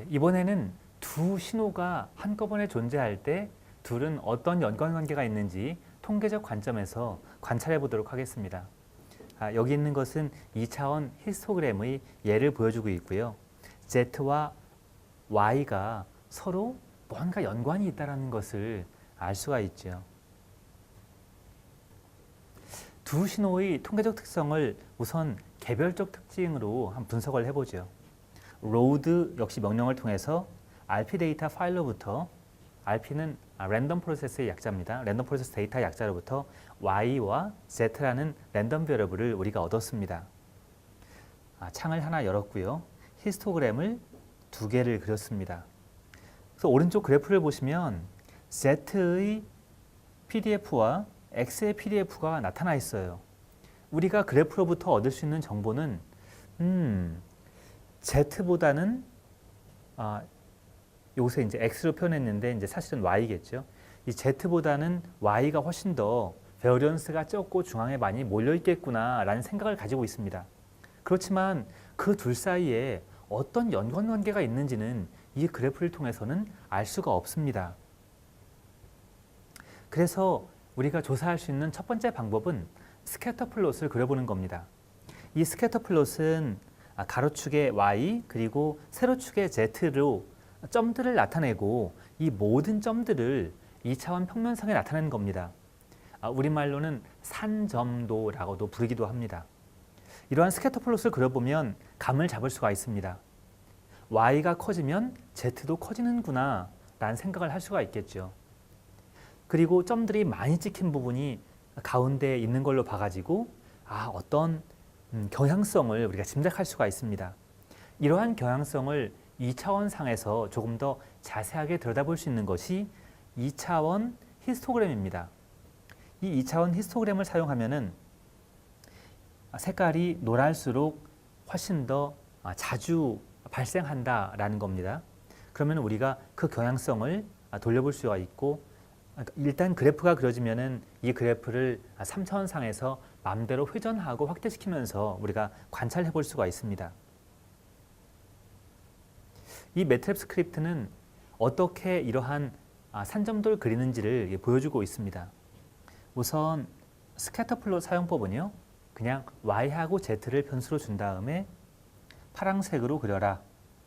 이번에는 두 신호가 한꺼번에 존재할 때 둘은 어떤 연관관계가 있는지 통계적 관점에서 관찰해 보도록 하겠습니다. 여기 있는 것은 2차원 히스토그램의 예를 보여주고 있고요. Z와 Y가 서로 뭔가 연관이 있다는 것을 알 수가 있죠. 두 신호의 통계적 특성을 우선 개별적 특징으로 한번 분석을 해보죠. load 역시 명령을 통해서 RP 데이터 파일로부터 RP는 랜덤 프로세스의 약자입니다. 랜덤 프로세스 데이터 약자로부터 Y와 Z라는 랜덤 베리어블을 우리가 얻었습니다. 창을 하나 열었고요. 히스토그램을 두 개를 그렸습니다. 그래서 오른쪽 그래프를 보시면 Z의 PDF와 X의 PDF가 나타나 있어요. 우리가 그래프로부터 얻을 수 있는 정보는 Z보다는 여기서 이제 X로 표현했는데 이제 사실은 Y겠죠. 이 Z보다는 Y가 훨씬 더 베어리언스가 적고 중앙에 많이 몰려 있겠구나라는 생각을 가지고 있습니다. 그렇지만 그 둘 사이에 어떤 연관관계가 있는지는 이 그래프를 통해서는 알 수가 없습니다. 그래서 우리가 조사할 수 있는 첫 번째 방법은 스캐터 플롯을 그려보는 겁니다. 이 스캐터 플롯은 가로축의 Y 그리고 세로축의 Z로 점들을 나타내고 이 모든 점들을 2차원 평면상에 나타내는 겁니다. 우리말로는 산점도라고도 부르기도 합니다. 이러한 스캐터 플롯을 그려보면 감을 잡을 수가 있습니다. Y가 커지면 Z도 커지는구나 라는 생각을 할 수가 있겠죠. 그리고 점들이 많이 찍힌 부분이 가운데에 있는 걸로 봐가지고 어떤 경향성을 우리가 짐작할 수가 있습니다. 이러한 경향성을 2차원 상에서 조금 더 자세하게 들여다볼 수 있는 것이 2차원 히스토그램입니다. 이 2차원 히스토그램을 사용하면은 색깔이 노랄수록 훨씬 더 자주 발생한다라는 겁니다. 그러면 우리가 그 경향성을 돌려볼 수가 있고 일단 그래프가 그려지면은 이 그래프를 3차원 상에서 마음대로 회전하고 확대시키면서 우리가 관찰해 볼 수가 있습니다. 이 매트랩 스크립트는 어떻게 이러한 산점도를 그리는지를 보여주고 있습니다. 우선 스캐터 플롯 사용법은요. 그냥 Y하고 Z를 변수로 준 다음에 파란색으로 그려라.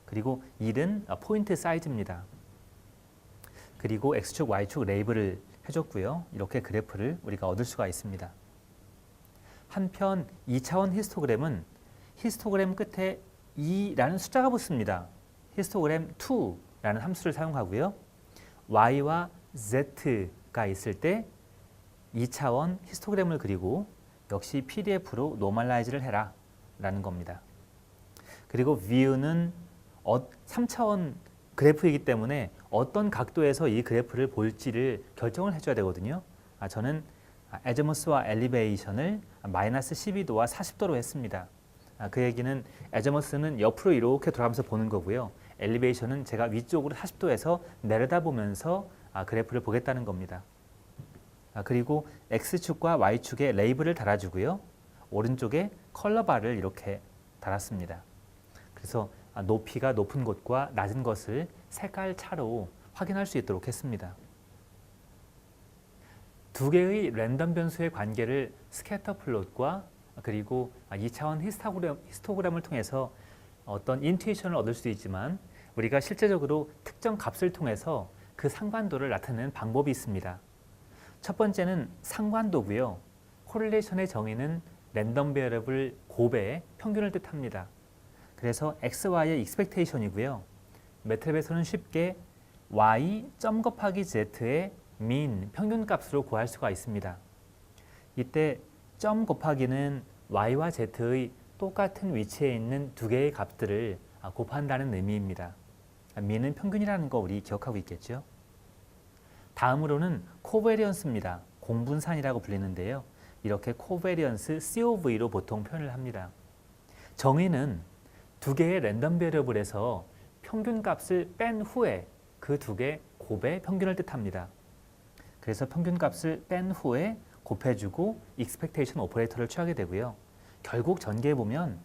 그리고 1은 포인트 사이즈입니다. 그리고 X축, Y축 레이블을 해줬고요. 이렇게 그래프를 우리가 얻을 수가 있습니다. 한편 2차원 히스토그램은 히스토그램 끝에 2라는 숫자가 붙습니다. 히스토그램 2라는 함수를 사용하고요. Y와 Z가 있을 때 2차원 히스토그램을 그리고 역시 PDF로 노멀라이즈를 해라 라는 겁니다. 그리고 view는 3차원 그래프이기 때문에 어떤 각도에서 이 그래프를 볼지를 결정을 해줘야 되거든요. 저는 애저머스와 엘리베이션을 마이너스 12도와 40도로 했습니다. 그 얘기는 애저머스는 옆으로 이렇게 돌아가면서 보는 거고요. 엘리베이션은 제가 위쪽으로 40도에서 내려다보면서 그래프를 보겠다는 겁니다. 그리고 X축과 Y축에 레이블을 달아주고요. 오른쪽에 컬러바를 이렇게 달았습니다. 그래서 높이가 높은 곳과 낮은 것을 색깔 차로 확인할 수 있도록 했습니다. 두 개의 랜덤 변수의 관계를 스캐터 플롯과 그리고 2차원 히스토그램을 통해서 어떤 인투이션을 얻을 수도 있지만 우리가 실제적으로 특정 값을 통해서 그 상관도를 나타내는 방법이 있습니다. 첫 번째는 상관도고요. 코릴레이션의 정의는 랜덤 베리어블 곱의 평균을 뜻합니다. 그래서 XY의 익스펙테이션이고요. 매트랩에서는 쉽게 Y 점 곱하기 Z의 mean 평균값으로 구할 수가 있습니다. 이때 점 곱하기는 Y와 Z의 똑같은 위치에 있는 두 개의 값들을 곱한다는 의미입니다. mean은 평균이라는 거 우리 기억하고 있겠죠? 다음으로는 코베리언스입니다. 공분산이라고 불리는데요. 이렇게 코베리언스 COV로 보통 표현을 합니다. 정의는 두 개의 랜덤 베리어블에서 평균값을 뺀 후에 그 두 개 곱의 평균을 뜻합니다. 그래서 평균값을 뺀 후에 곱해주고 익스펙테이션 오퍼레이터를 취하게 되고요. 결국 전개해 보면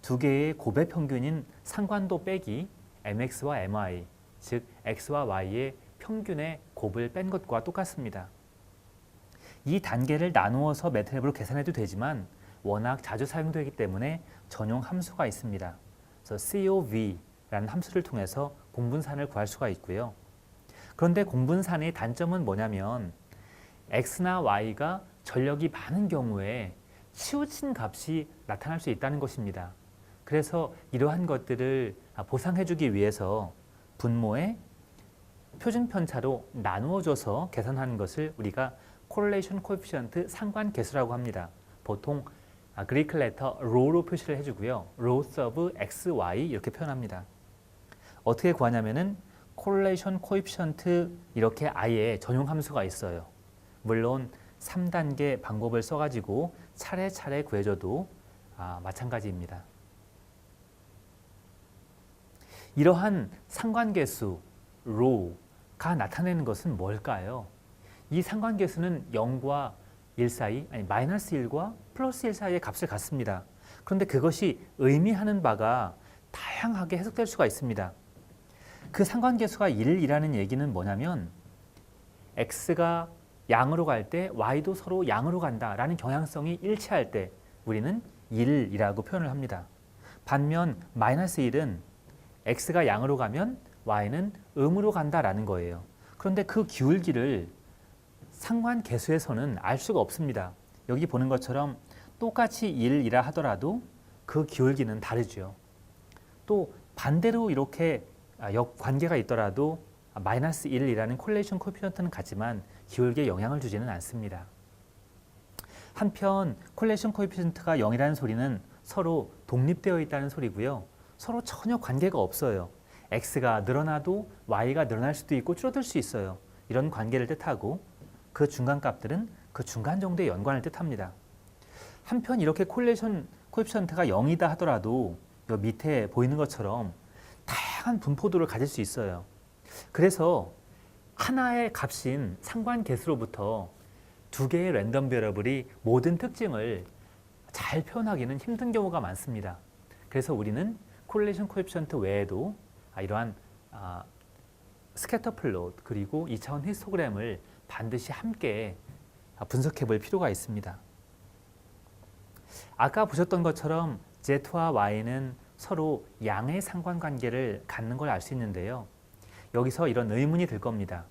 두 개의 곱의 평균인 상관도 빼기 mx와 my, 즉 x와 y의 평균의 곱을 뺀 것과 똑같습니다. 이 단계를 나누어서 매트랩으로 계산해도 되지만 워낙 자주 사용되기 때문에 전용 함수가 있습니다. 그래서 COV라는 함수를 통해서 공분산을 구할 수가 있고요. 그런데 공분산의 단점은 뭐냐면 x나 y가 전력이 많은 경우에 치우친 값이 나타날 수 있다는 것입니다. 그래서 이러한 것들을 보상해주기 위해서 분모의 표준 편차로 나누어줘서 계산하는 것을 우리가 correlation coefficient 상관계수라고 합니다. 보통 그리크 레터 rho로 표시를 해주고요. rho of x, y 이렇게 표현합니다. 어떻게 구하냐면은 correlation coefficient 이렇게 아예 전용 함수가 있어요. 물론 3단계 방법을 써가지고 차례차례 구해줘도 마찬가지입니다. 이러한 상관계수 rho가 나타내는 것은 뭘까요? 이 상관계수는 0과 1 사이, 아니 마이너스 1과 플러스 1 사이의 값을 갖습니다. 그런데 그것이 의미하는 바가 다양하게 해석될 수가 있습니다. 그 상관계수가 1이라는 얘기는 뭐냐면 x가 양으로 갈 때 y도 서로 양으로 간다라는 경향성이 일치할 때 우리는 1이라고 표현을 합니다. 반면 마이너스 1은 x가 양으로 가면 y는 음으로 간다라는 거예요. 그런데 그 기울기를 상관계수에서는 알 수가 없습니다. 여기 보는 것처럼 똑같이 1이라 하더라도 그 기울기는 다르죠. 또 반대로 이렇게 역관계가 있더라도 마이너스 1이라는 콜레이션 코에피션트는 같지만 기울기에 영향을 주지는 않습니다. 한편 콜레이션 코에피션트가 0이라는 소리는 서로 독립되어 있다는 소리고요. 서로 전혀 관계가 없어요. x가 늘어나도 y가 늘어날 수도 있고 줄어들 수 있어요. 이런 관계를 뜻하고 그 중간값들은 그 중간 정도의 연관을 뜻합니다. 한편 이렇게 콜레이션 코에피션트가 0이다 하더라도 이 밑에 보이는 것처럼 다양한 분포도를 가질 수 있어요. 그래서 하나의 값인 상관계수로부터 두 개의 랜덤 베리어블이 모든 특징을 잘 표현하기는 힘든 경우가 많습니다. 그래서 우리는 콜레이션 코에피션트 외에도 이러한 스캐터 플롯 그리고 2차원 히스토그램을 반드시 함께 분석해 볼 필요가 있습니다. 아까 보셨던 것처럼 Z와 Y는 서로 양의 상관관계를 갖는 걸 알 수 있는데요. 여기서 이런 의문이 들 겁니다.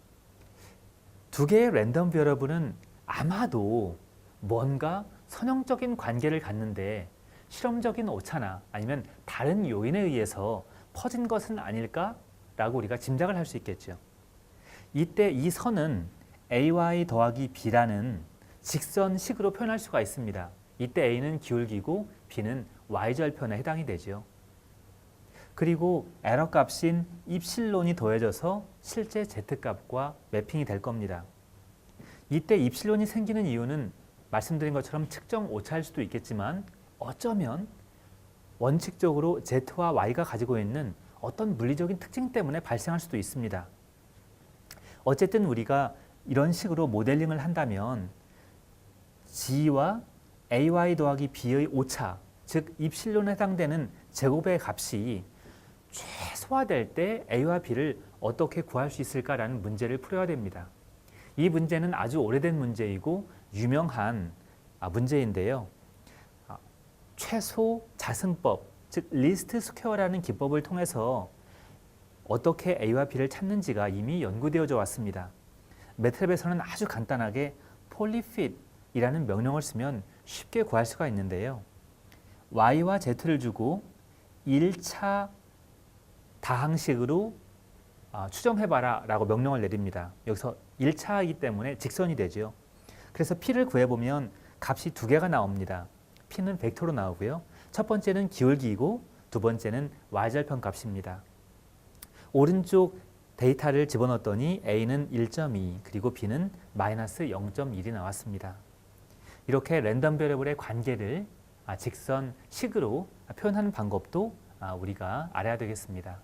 두 개의 랜덤 베리어블은 아마도 뭔가 선형적인 관계를 갖는데 실험적인 오차나 아니면 다른 요인에 의해서 퍼진 것은 아닐까라고 우리가 짐작을 할 수 있겠죠. 이때 이 선은 AY 더하기 B라는 직선식으로 표현할 수가 있습니다. 이때 A는 기울기고 B는 Y절편에 해당이 되죠. 그리고 에러 값인 입실론이 더해져서 실제 Z값과 매핑이 될 겁니다. 이때 입실론이 생기는 이유는 말씀드린 것처럼 측정 오차일 수도 있겠지만 어쩌면 원칙적으로 Z와 Y가 가지고 있는 어떤 물리적인 특징 때문에 발생할 수도 있습니다. 어쨌든 우리가 이런 식으로 모델링을 한다면 G와 AY 더하기 B의 오차, 즉 입실론에 해당되는 제곱의 값이 최소화될 때 A와 B를 어떻게 구할 수 있을까라는 문제를 풀어야 됩니다. 이 문제는 아주 오래된 문제이고 유명한 문제인데요. 최소 자승법, 즉 리스트 스퀘어라는 기법을 통해서 어떻게 A와 B를 찾는지가 이미 연구되어져 왔습니다. 매트랩에서는 아주 간단하게 polyfit이라는 명령을 쓰면 쉽게 구할 수가 있는데요. Y와 Z를 주고 1차 다항식으로 추정해봐라 라고 명령을 내립니다. 여기서 1차이기 때문에 직선이 되죠. 그래서 P를 구해보면 값이 두 개가 나옵니다. P는 벡터로 나오고요. 첫 번째는 기울기이고 두 번째는 Y절편 값입니다. 오른쪽 데이터를 집어넣었더니 A는 1.2 그리고 B는 마이너스 0.1이 나왔습니다. 이렇게 랜덤 베리어블의 관계를 직선식으로 표현하는 방법도 우리가 알아야 되겠습니다.